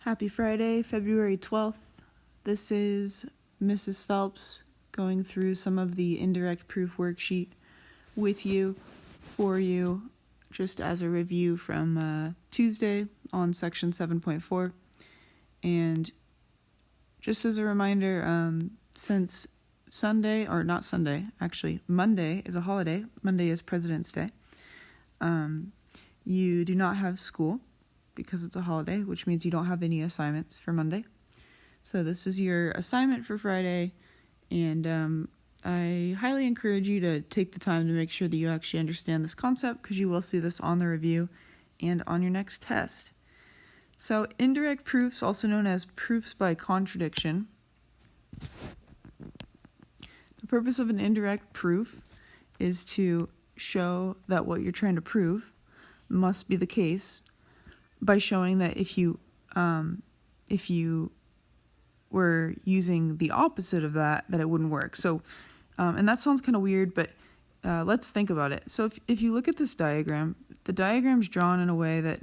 Happy Friday, February 12th. This is Mrs. Phelps going through some of the indirect proof worksheet with you, for you, just as a review from Tuesday on section 7.4. And just as a reminder, since Sunday, or not Sunday, actually Monday is a holiday, Monday is President's Day, you do not have school because it's a holiday, which means you don't have any assignments for Monday. So this is your assignment for Friday, and I highly encourage you to take the time to make sure that you actually understand this concept, because you will see this on the review and on your next test. So indirect proofs, also known as proofs by contradiction. The purpose of an indirect proof is to show that what you're trying to prove must be the case by showing that if you were using the opposite of that it wouldn't work. So, and that sounds kind of weird, but let's think about it. So if you look at this diagram, the diagram's drawn in a way that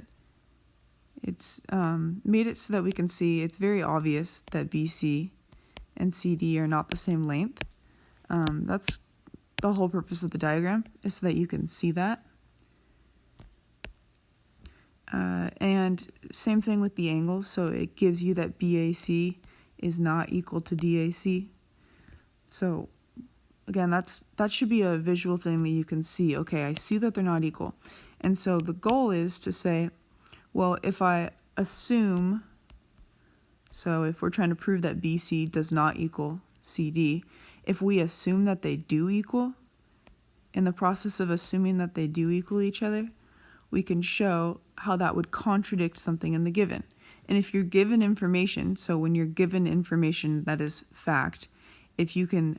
it's made it so that we can see it's very obvious that BC and CD are not the same length. That's the whole purpose of the diagram, is so that you can see that. And same thing with the angles, so it gives you that BAC is not equal to DAC. So again, that should be a visual thing that you can see. Okay, I see that they're not equal. And so the goal is to say, well, if I assume, so if we're trying to prove that BC does not equal CD, if we assume that they do equal, in the process of assuming that they do equal each other, we can show how that would contradict something in the given. And if you're given information, so when you're given information that is fact, if you can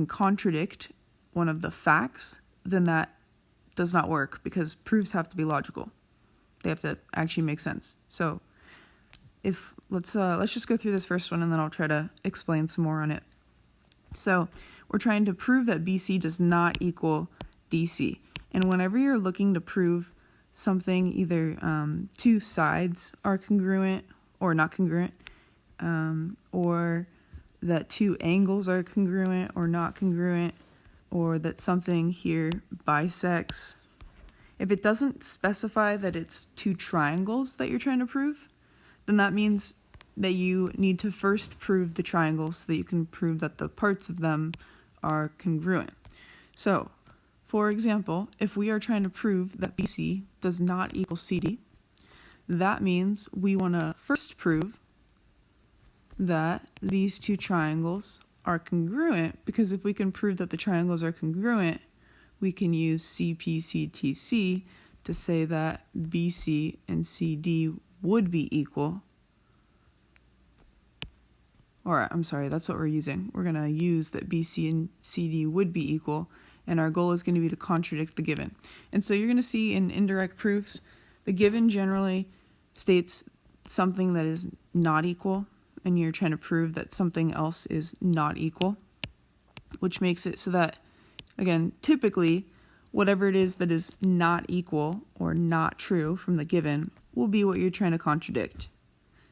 contradict one of the facts, then that does not work, because proofs have to be logical. They have to actually make sense. So if let's just go through this first one, and then I'll try to explain some more on it. So we're trying to prove that BC does not equal DC. And whenever you're looking to prove something, either two sides are congruent or not congruent, or that two angles are congruent or not congruent, or that something here bisects, if it doesn't specify that it's two triangles that you're trying to prove, then that means that you need to first prove the triangles so that you can prove that the parts of them are congruent. So, for example, if we are trying to prove that BC does not equal CD, that means we want to first prove that these two triangles are congruent, because if we can prove that the triangles are congruent, we can use CPCTC to say that BC and CD would be equal. Or, I'm sorry, that's what we're using. We're going to use that BC and CD would be equal, and our goal is going to be to contradict the given. And so you're going to see in indirect proofs, the given generally states something that is not equal, and you're trying to prove that something else is not equal, which makes it so that, again, typically, whatever it is that is not equal or not true from the given will be what you're trying to contradict.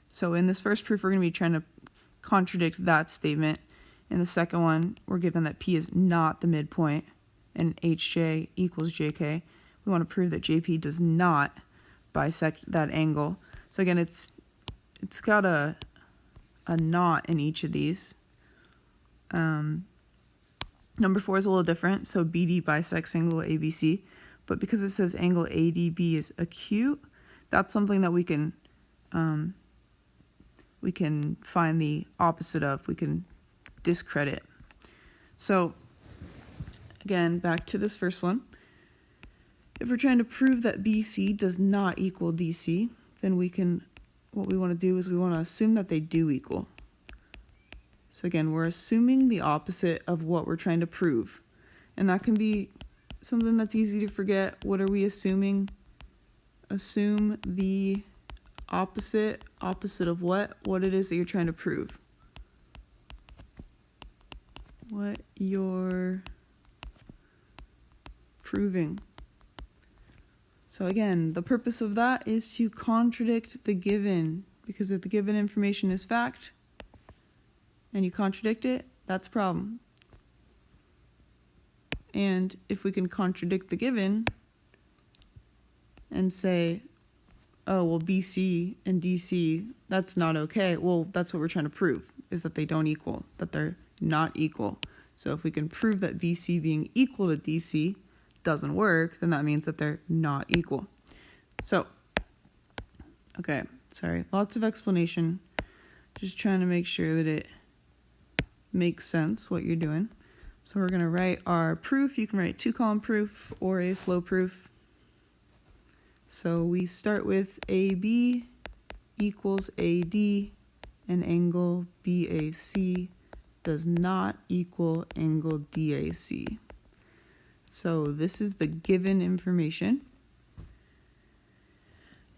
So in this first proof, we're going to be trying to contradict that statement. In the second one, we're given that P is not the midpoint and HJ equals JK. We want to prove that JP does not bisect that angle. So again, it's got a not in each of these. Number 4 is a little different. So BD bisects angle ABC, but because it says angle ADB is acute, that's something that we can find the opposite of. We can discredit. So again, back to this first one. If we're trying to prove that BC does not equal DC, then what we want to do is we want to assume that they do equal. So again, we're assuming the opposite of what we're trying to prove. And that can be something that's easy to forget. What are we assuming? Assume the opposite of what? What it is that you're trying to prove. What you're proving. So again, the purpose of that is to contradict the given, because if the given information is fact and you contradict it, that's a problem. And if we can contradict the given and say, oh, well, BC and DC, that's not okay. Well, that's what we're trying to prove, is that they don't equal, that they're not equal. So if we can prove that BC being equal to DC doesn't work, then that means that they're not equal. So, okay, sorry, lots of explanation. Just trying to make sure that it makes sense what you're doing. So we're going to write our proof. You can write 2-column proof or a flow proof. So we start with AB equals AD, and angle BAC does not equal angle DAC. So this is the given information.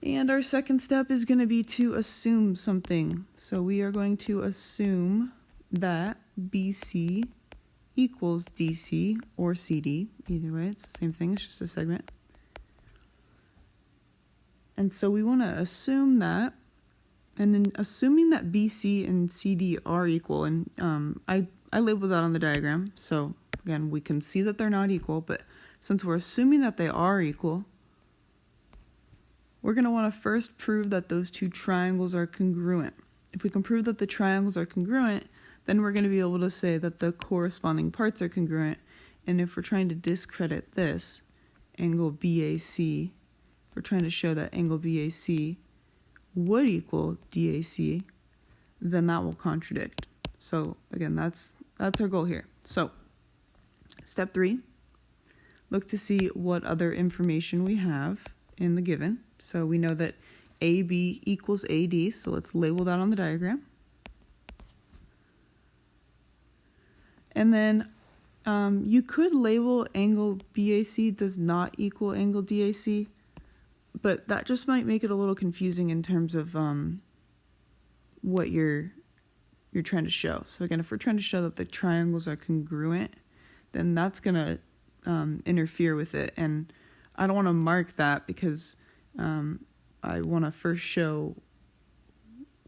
And our second step is going to be to assume something. So we are going to assume that BC equals DC or CD. Either way, it's the same thing, it's just a segment. And so we want to assume that, and then assuming that BC and CD are equal, and I labeled that on the diagram, so again, we can see that they're not equal, but since we're assuming that they are equal, we're going to want to first prove that those two triangles are congruent. If we can prove that the triangles are congruent, then we're going to be able to say that the corresponding parts are congruent. And if we're trying to discredit this, angle BAC, we're trying to show that angle BAC would equal DAC, then that will contradict. So again, that's our goal here. So step 3, look to see what other information we have in the given. So we know that AB equals AD, so let's label that on the diagram. And then you could label angle BAC does not equal angle DAC, but that just might make it a little confusing in terms of what you're trying to show. So again, if we're trying to show that the triangles are congruent, then that's going to interfere with it. And I don't want to mark that because I want to first show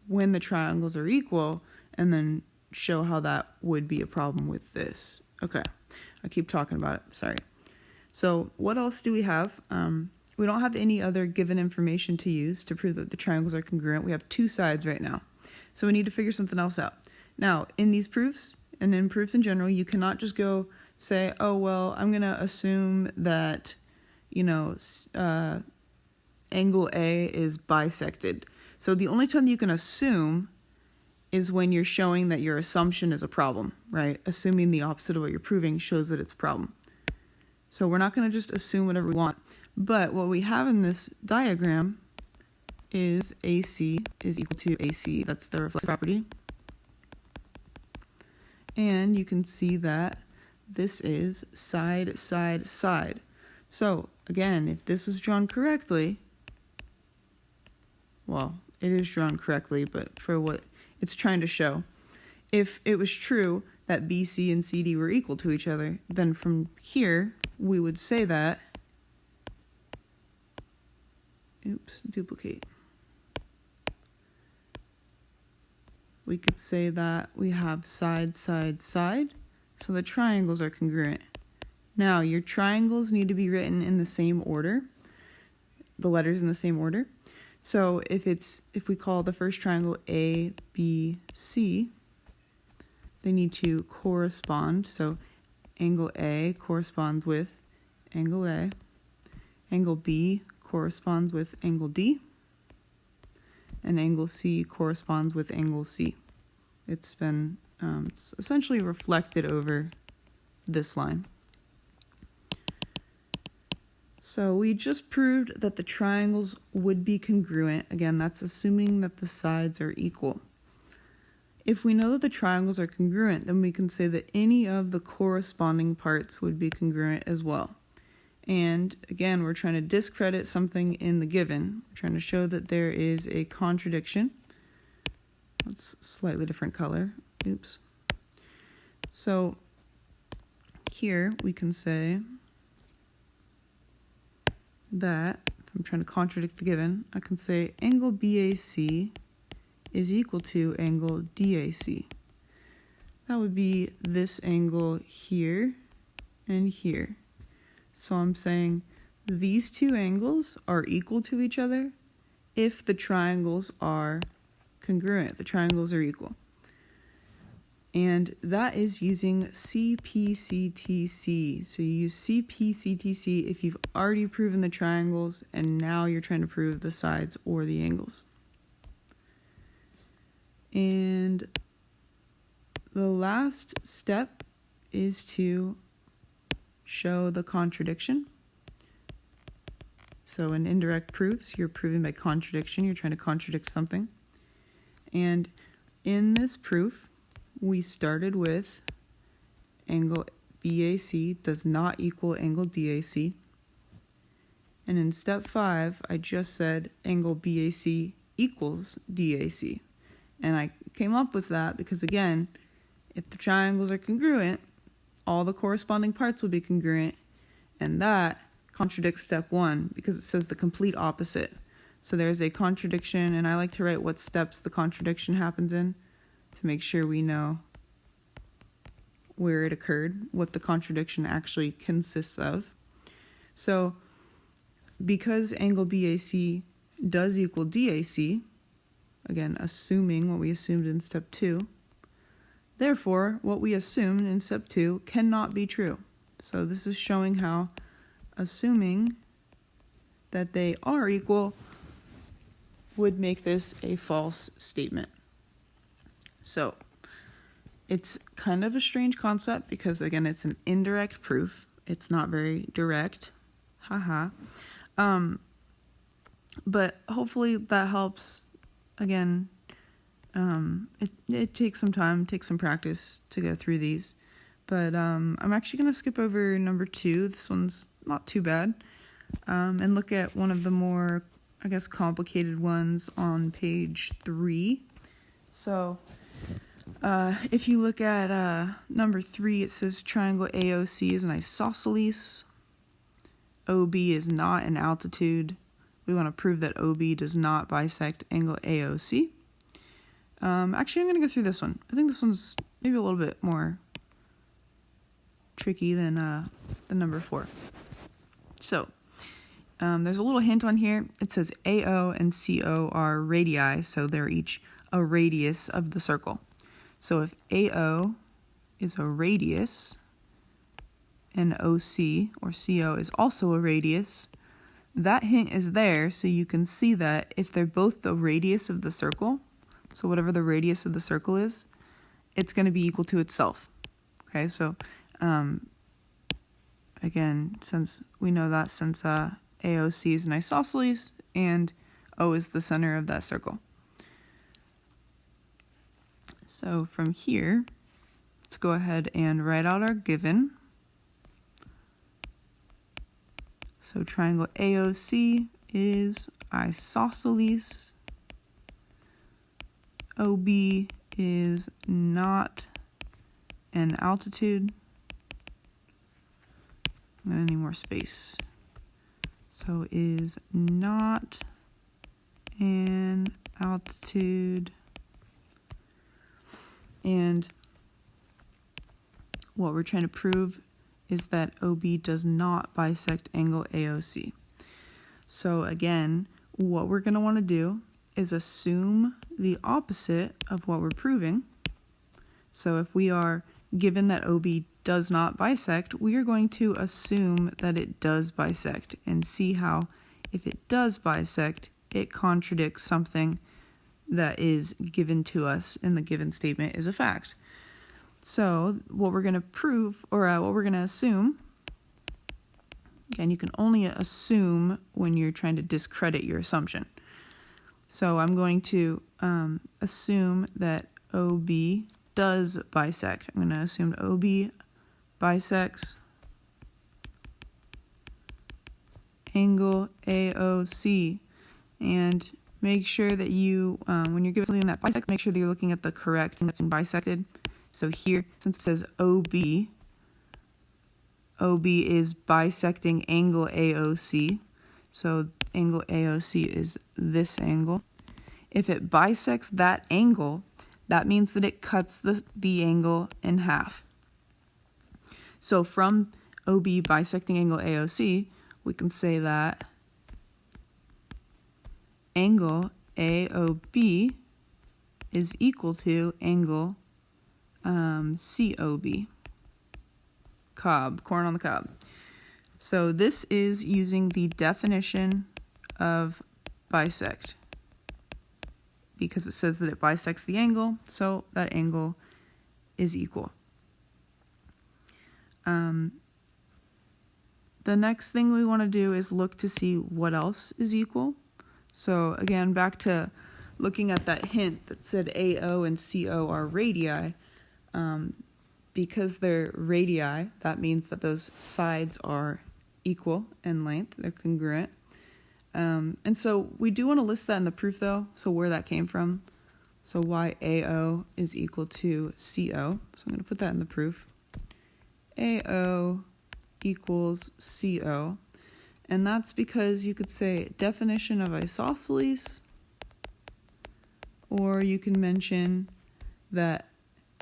when the triangles are equal and then show how that would be a problem with this. Okay, I keep talking about it, sorry. So what else do we have? We don't have any other given information to use to prove that the triangles are congruent. We have 2 sides right now. So we need to figure something else out. Now, in these proofs, and in proofs in general, you cannot just go say, oh, well, I'm going to assume that, you know, angle A is bisected. So the only time you can assume is when you're showing that your assumption is a problem, right? Assuming the opposite of what you're proving shows that it's a problem. So we're not going to just assume whatever we want. But what we have in this diagram is AC is equal to AC. That's the reflexive property. And you can see that this is side, side, side. So again, if this was drawn correctly, well, it is drawn correctly, but for what it's trying to show, if it was true that BC and CD were equal to each other, then from here we would say that, oops, duplicate. We could say that we have side, side, side, so the triangles are congruent. Now, your triangles need to be written in the same order, the letters in the same order. So if we call the first triangle A, B, C, they need to correspond. So angle A corresponds with angle A. Angle B corresponds with angle D. And angle C corresponds with angle C. It's been it's essentially reflected over this line. So we just proved that the triangles would be congruent. Again, that's assuming that the sides are equal. If we know that the triangles are congruent, then we can say that any of the corresponding parts would be congruent as well. And again, we're trying to discredit something in the given. We're trying to show that there is a contradiction. That's a slightly different color. Oops. So here we can say that I'm trying to contradict the given, I can say angle BAC is equal to angle DAC. That would be this angle here and here. So I'm saying these two angles are equal to each other if the triangles are congruent, the triangles are equal. And that is using CPCTC. So you use CPCTC if you've already proven the triangles and now you're trying to prove the sides or the angles. And the last step is to show the contradiction. So in indirect proofs, you're proving by contradiction. You're trying to contradict something. And in this proof, we started with angle BAC does not equal angle DAC. And in step 5, I just said angle BAC equals DAC. And I came up with that because, again, if the triangles are congruent, all the corresponding parts will be congruent. And that contradicts step 1 because it says the complete opposite. So there's a contradiction, and I like to write what steps the contradiction happens in to make sure we know where it occurred, what the contradiction actually consists of. So because angle BAC does equal DAC, again, assuming what we assumed in step 2, therefore, what we assumed in step 2 cannot be true. So this is showing how assuming that they are equal would make this a false statement. So it's kind of a strange concept because, again, it's an indirect proof. It's not very direct. Haha. But hopefully that helps. Again, it takes some time, takes some practice to go through these. But I'm actually going to skip over number 2. This one's not too bad. And look at one of the more, I guess, complicated ones on page 3. So if you look at number 3, it says triangle AOC is an isosceles. OB is not an altitude. We want to prove that OB does not bisect angle AOC. Actually, I'm going to go through this one. I think this one's maybe a little bit more tricky than the number 4. So there's a little hint on here. It says AO and CO are radii, so they're each a radius of the circle. So if AO is a radius and OC or CO is also a radius, that hint is there so you can see that if they're both the radius of the circle, so whatever the radius of the circle is, it's going to be equal to itself. Okay, so again, since we know that since AOC is an isosceles and O is the center of that circle. So from here, let's go ahead and write out our given. So triangle AOC is isosceles. OB is not an altitude. I don't need more space. So is not an altitude. And what we're trying to prove is that OB does not bisect angle AOC. So again, what we're going to want to do is assume the opposite of what we're proving. So if we are given that OB does not bisect, we are going to assume that it does bisect and see how, if it does bisect, it contradicts something that is given to us in the given statement is a fact. So what we're going to prove, or what we're going to assume, again, you can only assume when you're trying to discredit your assumption. So I'm going to assume that OB does bisect. I'm going to assume OB bisects angle AOC, and make sure that you, when you're given something that bisects, make sure that you're looking at the correct thing that's been bisected. So here, since it says OB is bisecting angle AOC, so angle AOC is this angle. If it bisects that angle, that means that it cuts the angle in half. So from OB bisecting angle AOC, we can say that angle AOB is equal to angle COB. Cob, corn on the cob. So this is using the definition of bisect, because it says that it bisects the angle, so that angle is equal. The next thing we want to do is look to see what else is equal. So again, back to looking at that hint that said AO and CO are radii. Because they're radii, that means that those sides are equal in length, they're congruent. And so we do want to list that in the proof though, so where that came from. So why AO is equal to CO. So I'm going to put that in the proof. AO equals CO. And that's because you could say definition of isosceles, or you can mention that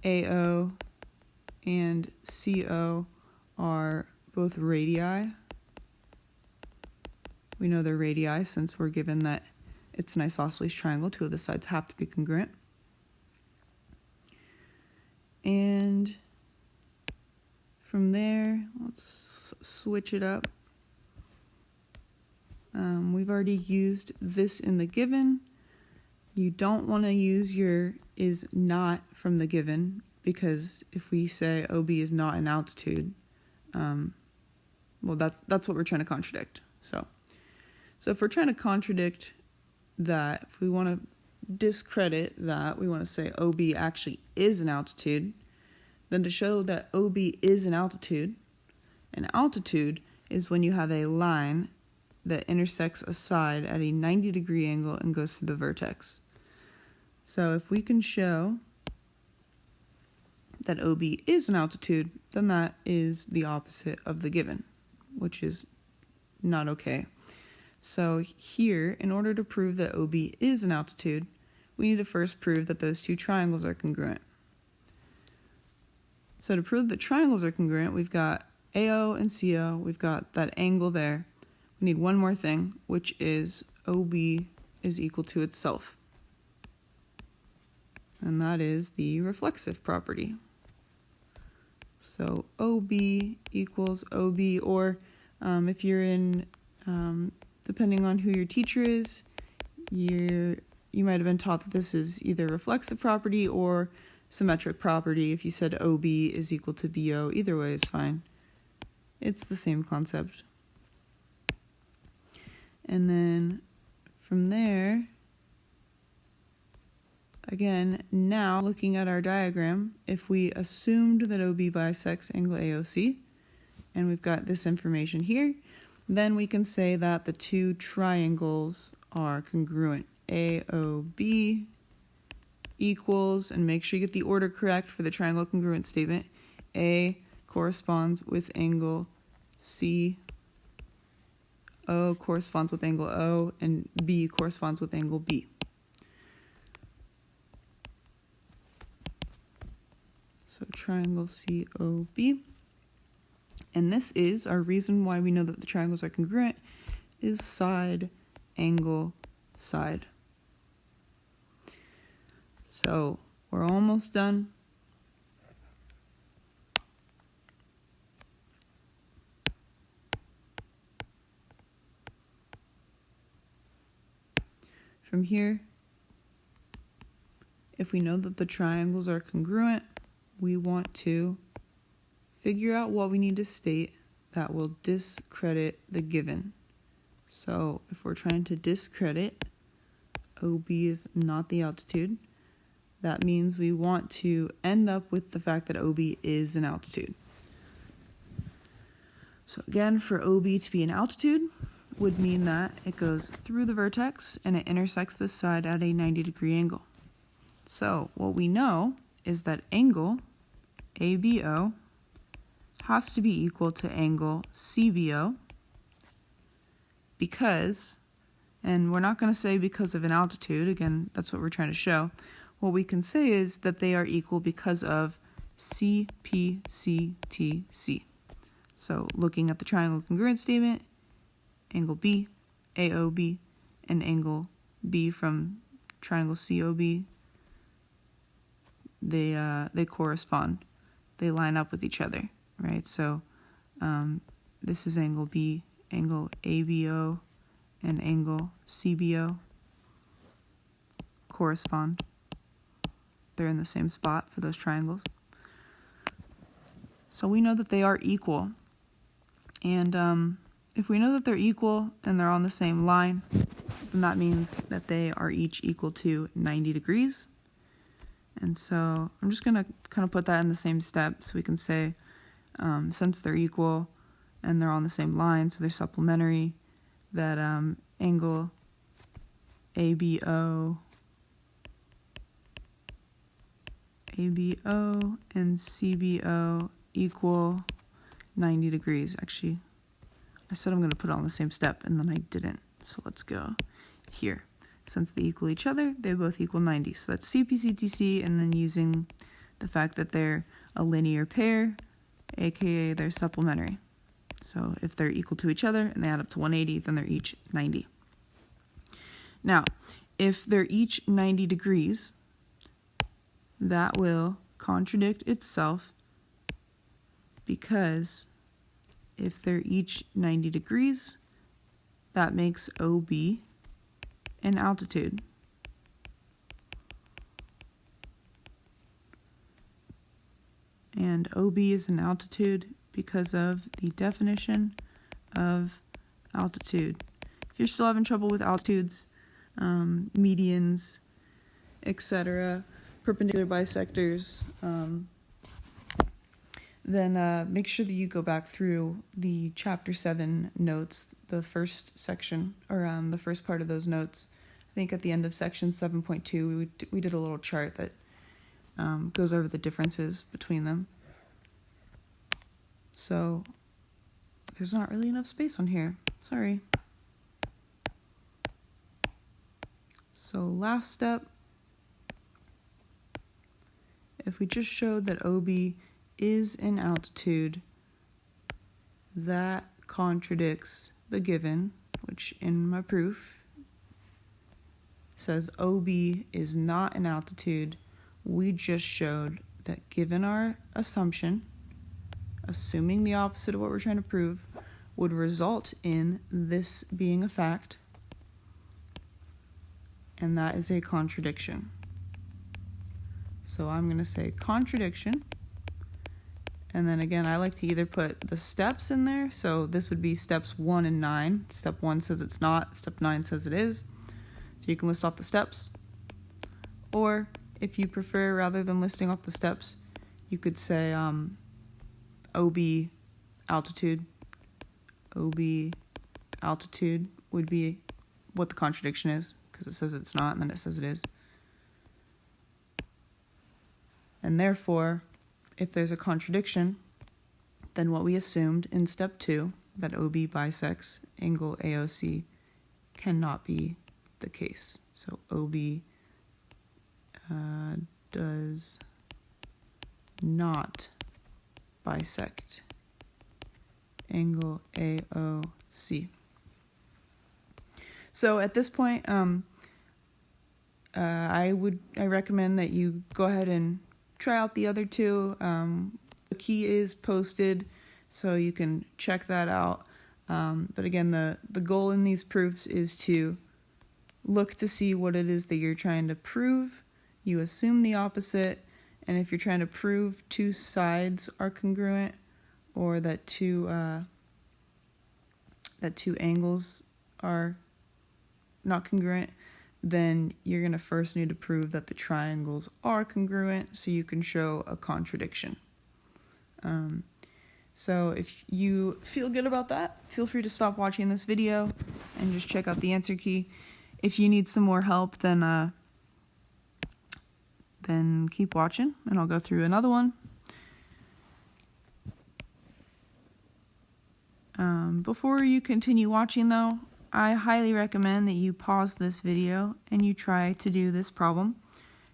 AO and CO are both radii. We know they're radii since we're given that it's an isosceles triangle. Two of the sides have to be congruent. And from there, let's switch it up. We've already used this in the given. You don't want to use your is not from the given, because if we say OB is not an altitude, well, that's what we're trying to contradict. So if we're trying to contradict that, if we want to discredit that, we want to say OB actually is an altitude, then to show that OB is an altitude is when you have a line that intersects a side at a 90-degree angle and goes through the vertex. So if we can show that OB is an altitude, then that is the opposite of the given, which is not okay. So here, in order to prove that OB is an altitude, we need to first prove that those two triangles are congruent. So to prove that triangles are congruent, we've got AO and CO, we've got that angle there. We need one more thing, which is OB is equal to itself. And that is the reflexive property. So OB equals OB, or if you're in, depending on who your teacher is, you might have been taught that this is either reflexive property or symmetric property. If you said OB is equal to BO, either way is fine. It's the same concept. And then from there, again, now looking at our diagram, if we assumed that OB bisects angle AOC, and we've got this information here, then we can say that the two triangles are congruent. AOB equals, and make sure you get the order correct for the triangle congruent statement, A corresponds with angle C, O corresponds with angle O, and B corresponds with angle B. So triangle COB. And this is our reason why we know that the triangles are congruent, is side, angle, side. So we're almost done. From here, if we know that the triangles are congruent, we want to figure out what we need to state that will discredit the given. So if we're trying to discredit OB is not the altitude, that means we want to end up with the fact that OB is an altitude. So again, for OB to be an altitude would mean that it goes through the vertex and it intersects this side at a 90-degree angle. So what we know is that angle ABO has to be equal to angle CBO, because And we're not going to say because of an altitude. Again, that's what we're trying to show. What we can say is that they are equal because of CPCTC. So looking at the triangle congruent statement, angle B, AOB, and angle B from triangle COB, they correspond. They line up with each other, right? So this is angle B, angle ABO, and angle CBO correspond. They're in the same spot for those triangles. So we know that they are equal. And if we know that they're equal and they're on the same line, then that means that they are each equal to 90 degrees. And so I'm just going to kind of put that in the same step so we can say, since they're equal and they're on the same line, so they're supplementary, that angle ABO and CBO equal 90 degrees. Actually, I said I'm going to put it on the same step, and then I didn't. So let's go here. Since they equal each other, they both equal 90. So that's CPCTC, and then using the fact that they're a linear pair, aka they're supplementary. So if they're equal to each other and they add up to 180, then they're each 90. Now, if they're each 90 degrees, that will contradict itself, because if they're each 90 degrees, that makes OB an altitude. And OB is an altitude because of the definition of altitude. If you're still having trouble with altitudes, medians, etc., perpendicular bisectors, then make sure that you go back through the chapter 7 notes, the first section, or the first part of those notes. I think at the end of section 7.2 we did a little chart that goes over the differences between them. So there's not really enough space on here, sorry. So last step, if we just showed that OB is an altitude, that contradicts the given, which in my proof says OB is not an altitude. We just showed that given our assumption, assuming the opposite of what we're trying to prove, would result in this being a fact, and that is a contradiction. So I'm going to say contradiction, and then again I like to either put the steps in there, so this would be steps 1 and 9. Step 1 says it's not, step 9 says it is, so you can list off the steps. Or if you prefer, rather than listing off the steps, you could say OB altitude. OB altitude would be what the contradiction is, because it says it's not and then it says it is. And therefore, if there's a contradiction, then what we assumed in step 2, that OB bisects angle AOC, cannot be the case. So OB does not bisect angle AOC. So at this point, I recommend that you go ahead and try out the other two. The key is posted, so you can check that out. But again, the goal in these proofs is to look to see what it is that you're trying to prove. You assume the opposite, and if you're trying to prove two sides are congruent, or that two angles are not congruent, then you're going to first need to prove that the triangles are congruent so you can show a contradiction. So if you feel good about that, feel free to stop watching this video and just check out the answer key. If you need some more help, then keep watching and I'll go through another one. Before you continue watching though, I highly recommend that you pause this video and you try to do this problem.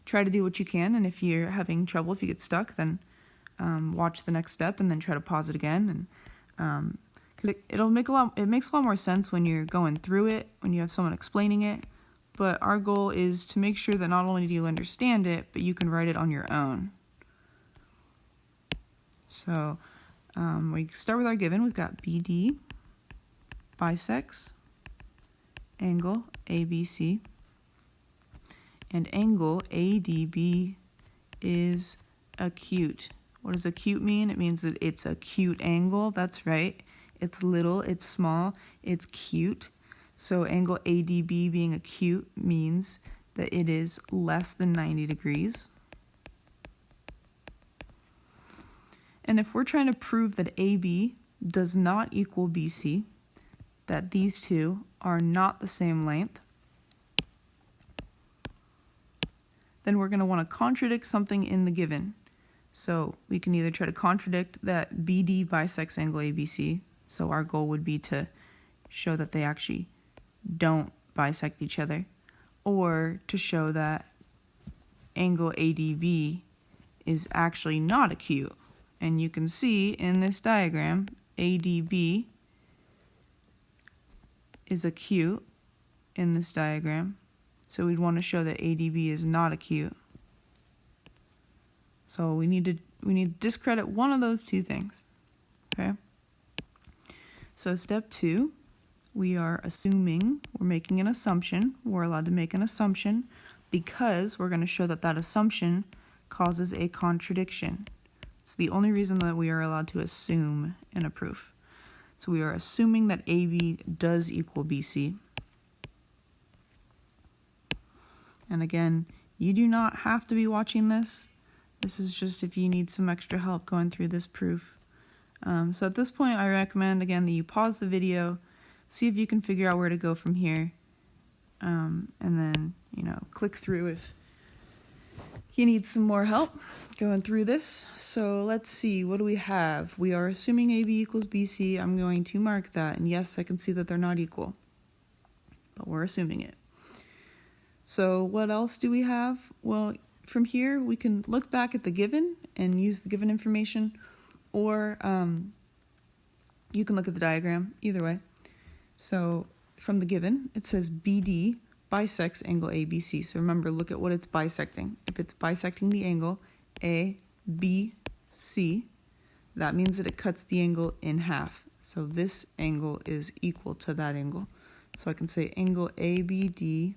Try to do what you can, and if you're having trouble, if you get stuck, then watch the next step and then try to pause it again. And because it makes a lot more sense when you're going through it, when you have someone explaining it. But our goal is to make sure that not only do you understand it, but you can write it on your own. So we start with our given. We've got BD bisects angle ABC, and angle ADB is acute. What does acute mean? It means that it's a cute angle. That's right. It's little, it's small, it's cute. So angle ADB being acute means that it is less than 90 degrees. And if we're trying to prove that AB does not equal BC, that these two are not the same length, then we're going to want to contradict something in the given. So we can either try to contradict that BD bisects angle ABC, so our goal would be to show that they actually don't bisect each other, or to show that angle ADB is actually not acute. And you can see in this diagram, ADB is acute in this diagram. So we'd want to show that ADB is not acute. So we need to discredit one of those two things. Okay? So step 2, we are assuming, we're making an assumption. We're allowed to make an assumption because we're going to show that that assumption causes a contradiction. It's the only reason that we are allowed to assume in a proof. So we are assuming that AB does equal BC. And again, you do not have to be watching this. This is just if you need some extra help going through this proof. So at this point, I recommend, again, that you pause the video, see if you can figure out where to go from here, and then, click through if you need some more help going through this. So let's see, what do we have? We are assuming AB equals BC. I'm going to mark that, and yes, I can see that they're not equal, but we're assuming it. So what else do we have? Well, from here, we can look back at the given and use the given information, or you can look at the diagram, either way. So from the given, it says BD bisects angle ABC. So remember, look at what it's bisecting. If it's bisecting the angle ABC, that means that it cuts the angle in half. So this angle is equal to that angle. So I can say angle ABD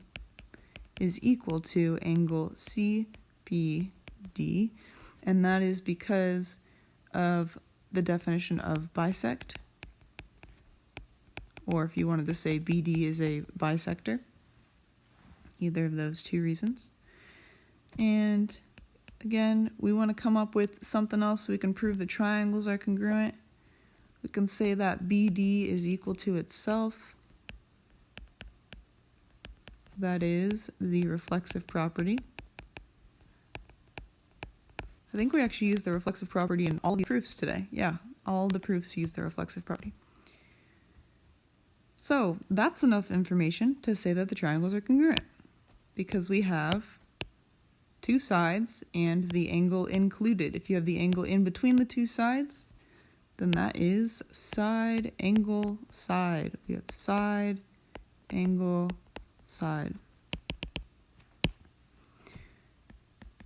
is equal to angle CBD, and that is because of the definition of bisect, or if you wanted to say BD is a bisector, either of those two reasons. And again, we want to come up with something else so we can prove the triangles are congruent. We can say that BD is equal to itself. That is the reflexive property. I think we actually use the reflexive property in all the proofs today. Yeah, all the proofs use the reflexive property. So that's enough information to say that the triangles are congruent, because we have two sides and the angle included. If you have the angle in between the two sides, then that is side, angle, side. We have side, angle, side.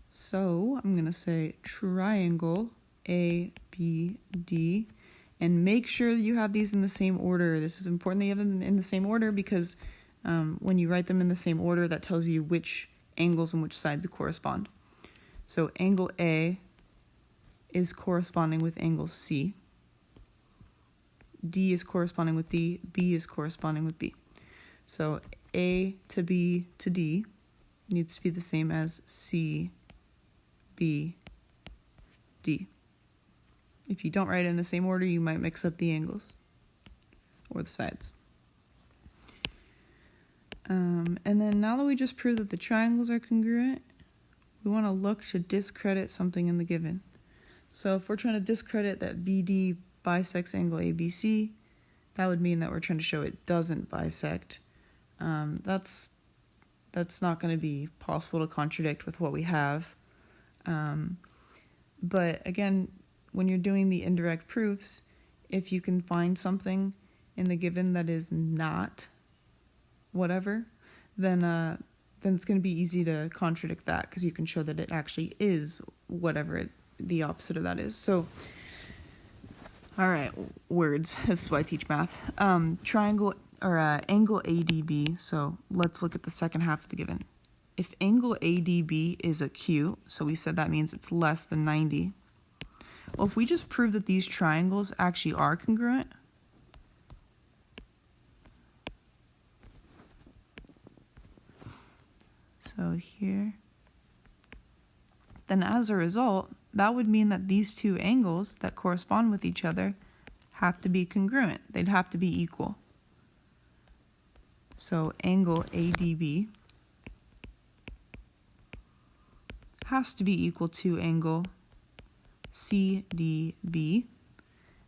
So I'm going to say triangle ABD, and make sure that you have these in the same order. This is important that you have them in the same order, because when you write them in the same order, that tells you which angles and which sides correspond. So angle A is corresponding with angle C. D is corresponding with D. B is corresponding with B. So A to B to D needs to be the same as C, B, D. If you don't write it in the same order, you might mix up the angles or the sides. And then now that we just proved that the triangles are congruent, we want to look to discredit something in the given. So if we're trying to discredit that BD bisects angle ABC, that would mean that we're trying to show it doesn't bisect. That's not going to be possible to contradict with what we have. But again, when you're doing the indirect proofs, if you can find something in the given that is not whatever, then it's going to be easy to contradict that, because you can show that it actually is whatever the opposite of that is. So, all right, words. This is why I teach math. Triangle or angle ADB. So let's look at the second half of the given. If angle ADB is acute, so we said that means it's less than 90. Well, if we just prove that these triangles actually are congruent, so here, then as a result, that would mean that these two angles that correspond with each other have to be congruent. They'd have to be equal. So angle ADB has to be equal to angle CDB,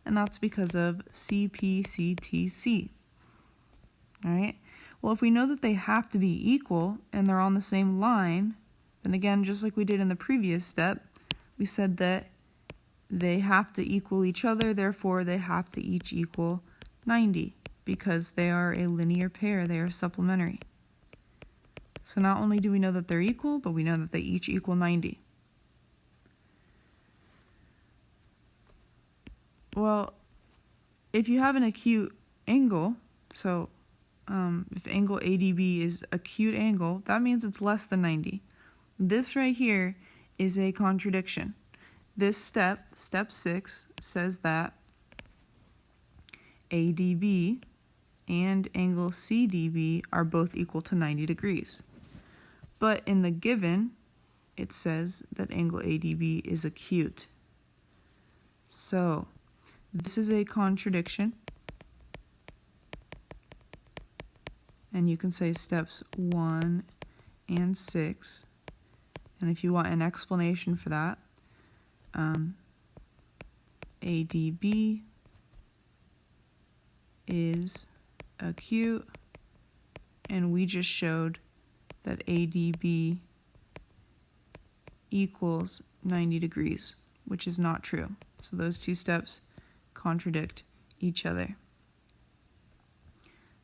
and that's because of CPCTC. All right. Well, if we know that they have to be equal and they're on the same line, then again, just like we did in the previous step, we said that they have to equal each other, therefore they have to each equal 90, because they are a linear pair, they are supplementary. So not only do we know that they're equal, but we know that they each equal 90. Well, if you have an acute angle, so if angle ADB is acute angle, that means it's less than 90. This right here is a contradiction. This step 6, says that ADB and angle CDB are both equal to 90 degrees. But in the given, it says that angle ADB is acute. So this is a contradiction. And you can say steps 1 and 6. And if you want an explanation for that, ADB is acute, and we just showed that ADB equals 90 degrees, which is not true. So those two steps contradict each other.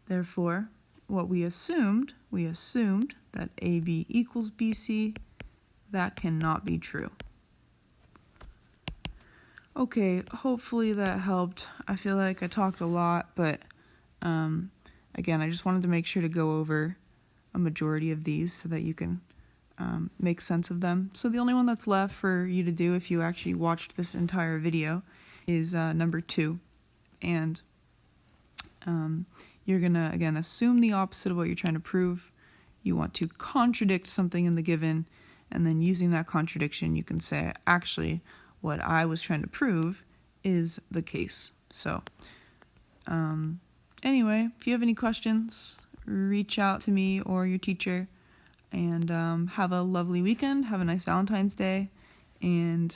Therefore, what we assumed that AB equals BC. That cannot be true. Okay, hopefully that helped. I feel like I talked a lot, but again, I just wanted to make sure to go over a majority of these so that you can make sense of them. So the only one that's left for you to do, if you actually watched this entire video, is number 2. And you're gonna, again, assume the opposite of what you're trying to prove. You want to contradict something in the given, and then using that contradiction, you can say, actually, what I was trying to prove is the case. So anyway, if you have any questions, reach out to me or your teacher, and have a lovely weekend. Have a nice Valentine's Day, and